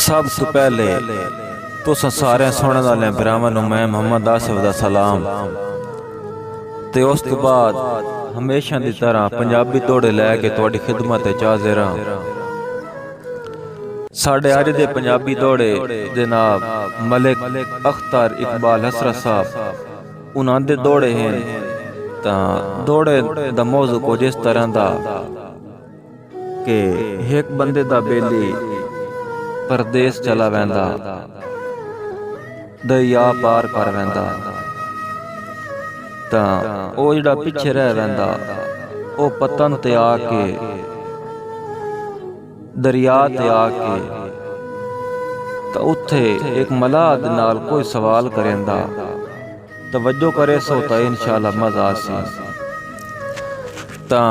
सब तो पहले तुस सारे सुनने वाले भरावां नूं मैं मुहम्मद आसिफ दा सलाम ते उस तो बाद हमेशा दी तरह पंजाबी दौड़े लैके तुहाडी खिदमत विच हाज़िर हां। साडे अज दे पंजाबी दौड़े जनाब मलिक अख्तर इकबाल हसरत साहब उन्हां दे दौड़े हैं तां दौड़े दा मौजू कुछ इस तरह दा कि एक बंदे दा बेली परदेस चला वैंदा दरिया पार कर वैंदा तां ओ जिहड़ा पिछे रह वैंदा ओ पतन ते आके दरिया ते आके तां उत्थे एक मलाह दे नाल कोई सवाल करेंदा तवज्जो करे सो तां इंशाअल्लाह मज़ा आसी। तां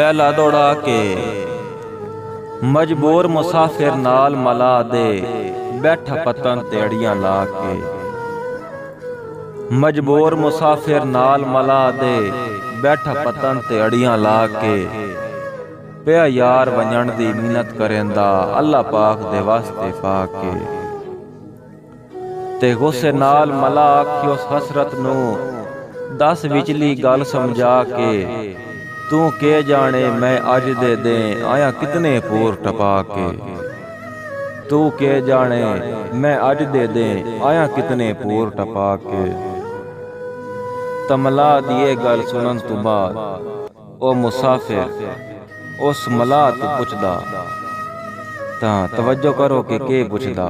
पहला दौड़ा के मजबूर मुसाफिर नाल मला दे बैठा पतन ते अड़ियां ला के। मजबूर मुसाफिर नाल मला दे बैठा पतन ते अड़ियां ला के पिया यार वंजण दी मिन्नत करेंदा अल्लाह पाक दे वास्ते पाके ते गुस्से नाल मला आखी उस हसरत नू दस विचली गल समझा के तू के जाने मैं अज दे दें आया कितने पूर टपा के। तू के जाने मैं अज दे दें आया कितने पूर टपा के। तमला दिए गल सुनन तो बाद ओ मुसाफिर उस मला तो पुछदा तां तवज्जो करो के पुछदा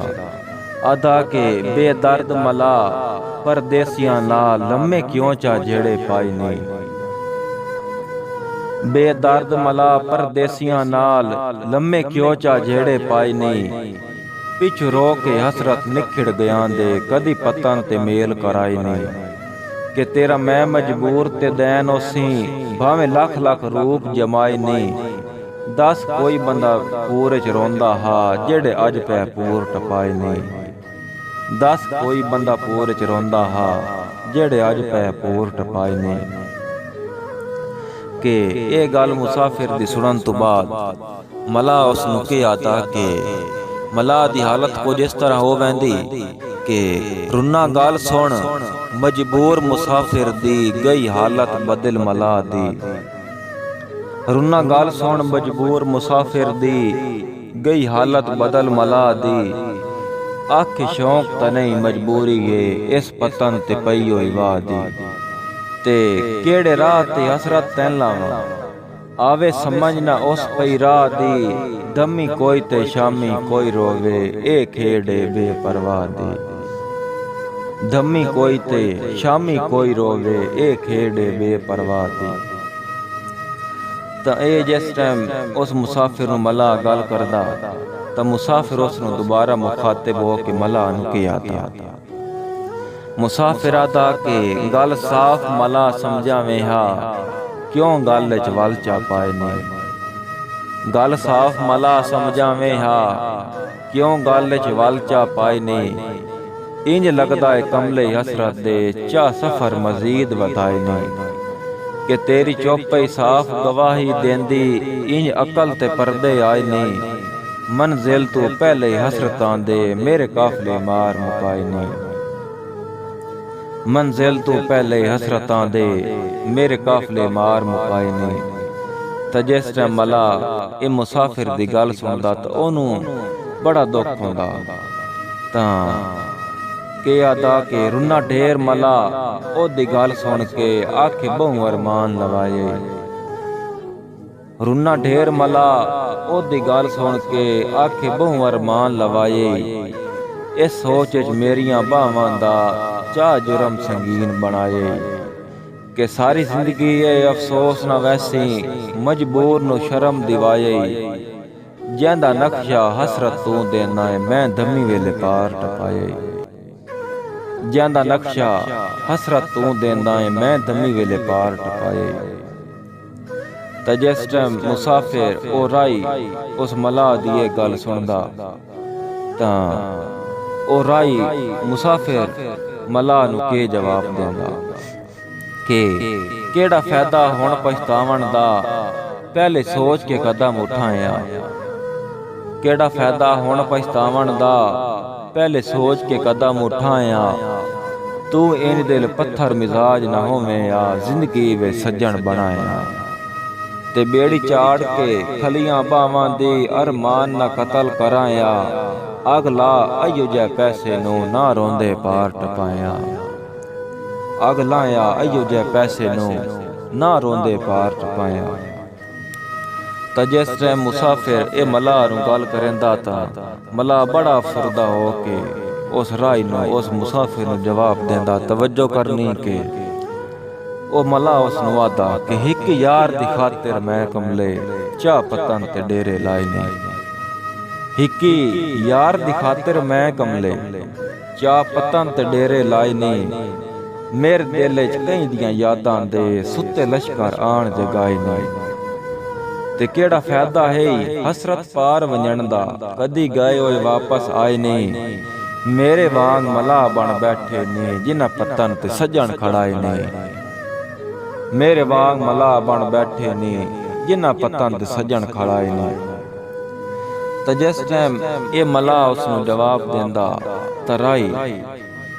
आदा के बेदर्द मला परदेसियां नाल लम्मे क्यों चा जेड़े पाई नहीं। बेदर्द मला परदेसियां नाल लम्मे क्यों चा जेड़े पाई नहीं। पिछ रो के हसरत निखिड़ गया दे कदी पतन ते मेल कराई नहीं। कि तेरा मैं मजबूर ते दैन ओसी भावें लख लख रूप जमाई नहीं। दस कोई बंदा पूरे च रोंदा हा जेड़े अज पै पूर टपाई नहीं। दस कोई बंदा पूरे च रोंदा हा जेड़े अज पै पूर टपाई नहीं। के ये गल मुसाफिर दी सुनन तो बाद मला उसनू के आता के मला दी हालत कुछ इस तरह हो वैंदी के रुन्ना गल सुन मजबूर मुसाफिर दी गई हालत बदल मला दी। रुन्ना गल सुन मजबूर मुसाफिर दी गई हालत बदल मला दी। आखे शौक त नहीं मजबूरी है इस पतन ते पई होई वाह दी। ते केड़े राह ते हसरत तैन लावां आवे समझ ना उस पई राह दी। दमी कोई ते शामी कोई रोवे ए खेड़े बेपरवाह दी। दमी कोई ते शामी कोई रोवे ए खेड़े बेपरवाह दी। तां ए जिस टाइम उस मुसाफिर नूं मला गल करदा तां मुसाफिर उस नूं दोबारा मुखातिब हो के मला नूं के आता मुसाफिर आदा के गल साफ मला समझावे हा क्यों गल च वल चा पाए नहीं। गल साफ मला समझावे हा क्यों गल च वल चा पाए नहीं। इंज लगदा है कमले हसरत दे चा सफर मजीद वधाए नहीं। कि तेरी चौपाई साफ गवाही देंदी इंज अकल ते पर्दे आए नहीं। मंजिल तू पहले हसरतां दे मेरे काफले मार मुकाए नहीं। मंजिल तू पहले हसरतां दे मेरे काफले मार मुकाए नहीं। तां जिस टाइम मला ए मुसाफिर दी गल सुनदा तां ओनू बड़ा दुख हुंदा। तां के आदा के रुन्ना ढेर मला ओ दी गल सुन के आखे बहु अरमान लवाए। रुन्ना ढेर मला ओ दी गल सुन के आखे बहु अरमान लवाए। इस सोच च मेरियां बावां दा चा जुर्म संगीन बनाए। कि सारी जिंदगी ये अफसोस न वैसी मजबूर नु शर्म दिवाए। जैंदा नक्शा हसरत तू देना है मैं धमी वेले पार टपाए। जैंदा नक्शा हसरत तू देना है मैं धमी वेले पार टपाए। तां जिस टाइम मुसाफिर ओ राई उस मला दी ये गल सुनदा तां ओ राई मुसाफिर मला नू के जवाब देंदा के केड़ा फायदा हुण पछतावण दा पहले सोच के कदम उठाया। केड़ा फायदा हुण पछतावण दा, पहले सोच के कदम उठाया। तू इन दिल पत्थर मिजाज न होवे आ, जिंदगी वे सज्जन बनाया। ते बेड़ी चाड़ के खलियां बावां दी, अरमान न कतल कराया। अगला अयो जै पैसे नू ना रोंदे पार टपाया। अगलाया अयो जै पैसे नू ना रोंदे पार टपाया। ਤਾਂ ਜਿਸ ਟਾਈਮ ਮੁਸਾਫਿਰ ਇਹ ਮਲਾਹ ਨੂੰ ਗੱਲ ਕਰਦਾ ਤਾਂ ਮਲਾਹ ਬੜਾ ਅਫਸਰਦਾ ਹੋ ਕੇ ਉਸ ਰਾਹੀ ਨੂੰ, ਉਸ ਮੁਸਾਫਿਰ ਨੂੰ ਜਵਾਬ ਦਿੰਦਾ, ਤਵੱਜੋ ਕਰਨੀ ਕਿ ਉਹ ਮਲਾਹ ਉਸ ਨੂੰ ਆਖਦਾ ਕਿ ਇੱਕ ਯਾਰ ਦੀ ਖਾਤਰ ਮੈਂ ਕਮਲੇ ਚਾਹ ਪੱਤਨ ਤੇ ਡੇਰੇ ਲਾਏ ਨੇ। हिकी यार दी खातिर मैं कमले चा पतन ते डेरे लाए नहीं। मेरे दिल च कई दियां यादां दे सुत्ते लश्कर आण जगाए नहीं। ते केड़ा फायदा है हसरत पार वंजण दा, कदी गए होए वापस आए नहीं। मेरे वांग मलाह बन बैठे ने जिन्हां पतन ते सज्जन खड़ाए नहीं। मेरे वांग मलाह बन बैठे ने जिन्हां पतन ते सज्जन खड़ाए नहीं। ਤਾਂ ਜਿਸ ਟਾਈਮ ਇਹ ਮਲਾਹ ਉਸ ਨੂੰ ਜਵਾਬ ਦਿੰਦਾ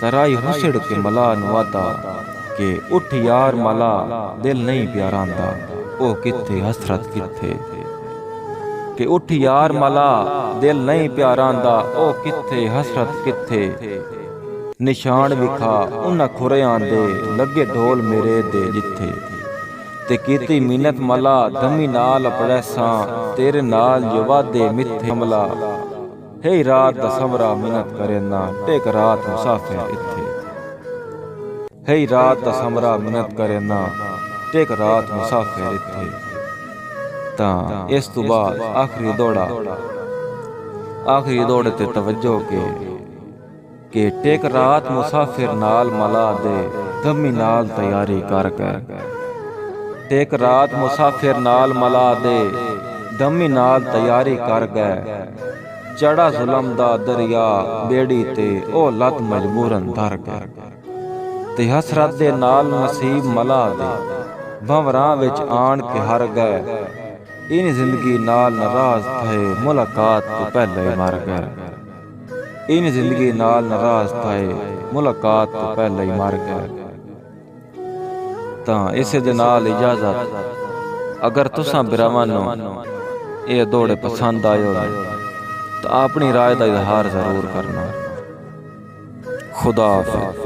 ਤਰਾਈ ਹੁਸੜ ਕੇ ਮਲਾਹ ਨੂੰ ਆਖਦਾ ਕਿ ਉੱਠ ਯਾਰ ਮਲਾਹ ਦਿਲ ਨਹੀਂ ਪਿਆਰਾਂਦਾ, ਉਹ ਕਿੱਥੇ ਹਸਰਤ ਕਿੱਥੇ। ਕਿ ਉੱਠ ਯਾਰ ਮਲਾਹ ਦਿਲ ਨਹੀਂ ਪਿਆਰਾਂਦਾ, ਉਹ ਕਿੱਥੇ ਹਸਰਤ ਕਿੱਥੇ। ਨਿਸ਼ਾਨ ਵਿਖਾ ਉਹਨਾਂ ਖੁਰਿਆਂ ਦੇ ਲੱਗੇ ਢੋਲ ਮੇਰੇ ਦੇ ਜਿੱਥੇ। ते कीती मिन्नत मला दमी नाल अपड़ैसा, तेरे नाल जो वादे मिथे हमला। हे रात दा समरा मिन्नत करे ना, टेक रात मुसाफिर इत्थे। हे रात दा समरा मिन्नत करे ना, टेक रात मुसाफिर इत्थे। तां इस तो बाद आखिरी दौड़े ते तवज्जो के टेक रात मुसाफिर नाल मला दे, दमी नाल तैयारी कर गए। टेक रात मुसाफिर नाल मला दे, दमी नाल तैयारी कर गए। चढ़ा जुलम दा दरिया बेड़ी ते ओ लत मजबूरन धर गए। ते हसरत दे नाल नसीब मला दे भंवरां विच आण के हर गए। इन जिंदगी नाल नाराज थे मुलाकात तो पहले मर गए। इन जिंदगी नाल नाराज थे मुलाकात तो पहले ही मर गए। ਤਾਂ ਇਸੇ ਦੇ ਨਾਲ ਇਜਾਜ਼ਤ। ਅਗਰ ਤੁਸਾਂ ਬਿਰਾਵਾਂ ਨੂੰ ਇਹ ਦੌੜੇ ਪਸੰਦ ਆਏ ਹੋਵੇ ਤਾਂ ਆਪਣੀ ਰਾਏ ਦਾ ਇਜ਼ਹਾਰ ਜ਼ਰੂਰ ਕਰਨਾ। ਖੁਦਾ ਹਾਫਿਜ਼।